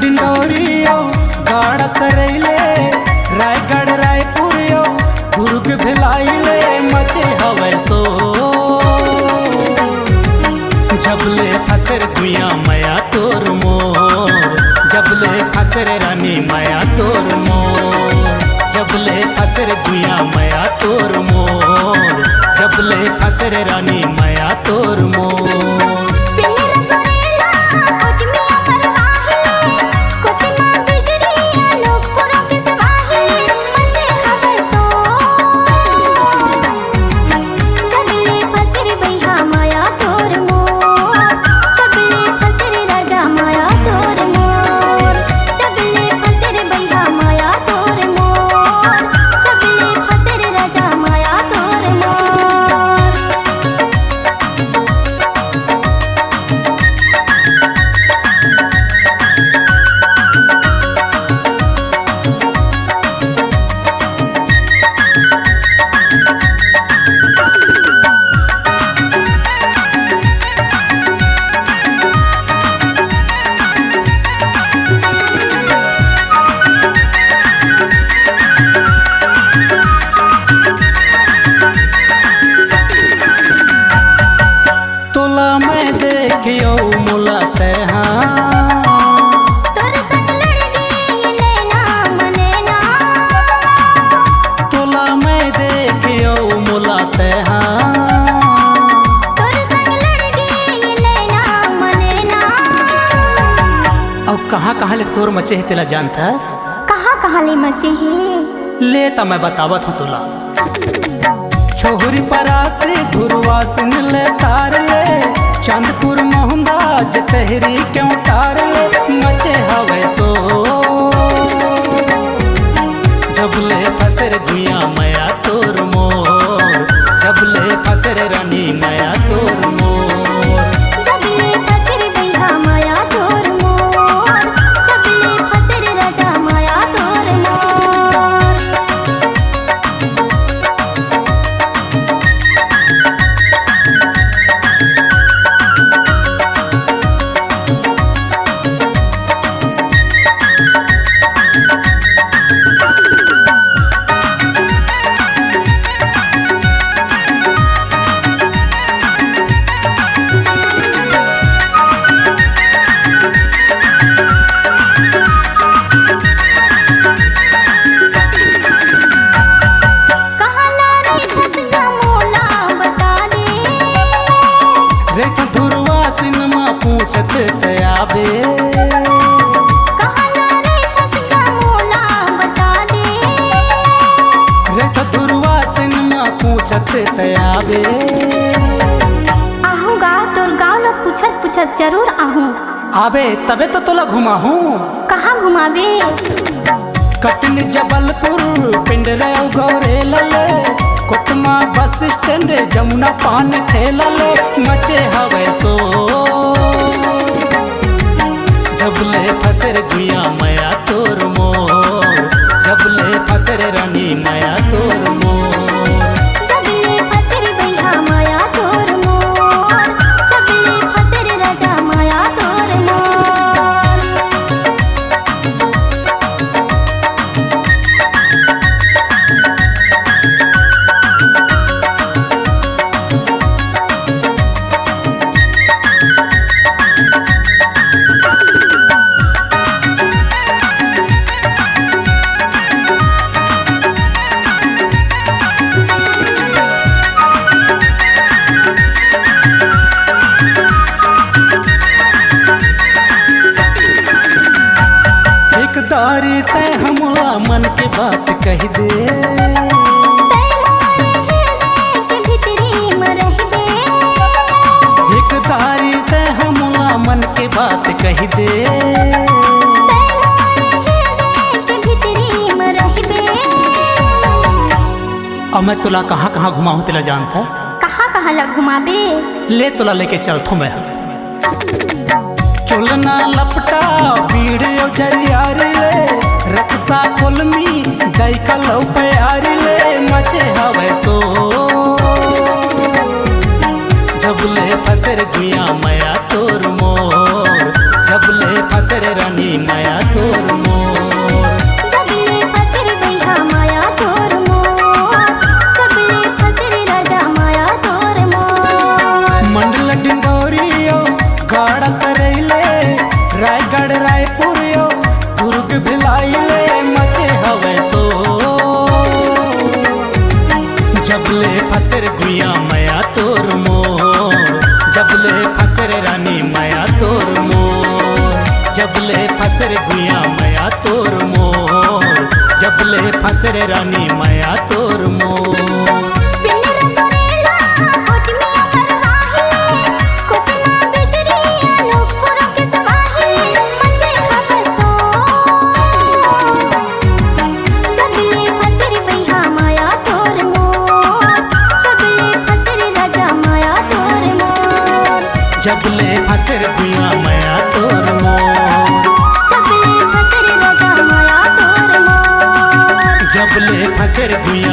डिंडोरियो गाड़ा सरैले रायगढ़ रायपुरियो दुर्ग भिलाइले मचे हवे सो जबले फसर गुया मया तोर मोर जबले फसर रानी मया तोर मोर जबले फसर गुया मया तोर मोर जबले फसर रानी मया तोर मोर। कहाँ कहाँ ले शोर मचे है तेला जानथस? कहाँ कहाँ ले मचे है ले ता मैं बतावत हूँ तुला। छोहरी परा से धुरवा से ले तार ले चांदपुर मोहंदा जतहरी क्यों तार ले मचे हवे सो जबले फसर गुया मया तोर मोर जबले फसर रानी मया तोर मोर। आहूँगा तोर गाँव लोग पूछत पूछत जरूर आहूँ। आबे तबे तो तोला घुमा हूँ। कहाँ घुमाबे? कटन जबलपुर पिंडरा गौरे लले कोटमा बस स्टैंड जमुना पान ठेला ले मचे हवे सो जबले फसर गुया मया तोर मोर जबले फसर रानी मया तोर मोर। दारी तय हमला मन के बात कह दे एक दारी तय हमला मन के बात कह दे और मैं तुला कहाँ कहाँ घुमाऊँ तेला जानथस? कहाँ कहाँ ला घुमाबे? ले तुला लेके चलथो मैं चुलना लपटा वीडियो जरियार ले रक्षा कुलमी गई कलो प्यार ले मचे हवे सो जबले फसर गुया मया तोर मोर जबले फसर रानी मया जबले फसर गुया मया तोर मोर, जबले फसर रानी मया तोर मोर। जबले फसर गुया मया तोर मोर, जबले फसर राजा माया तोर मोर, जबले फसर गुया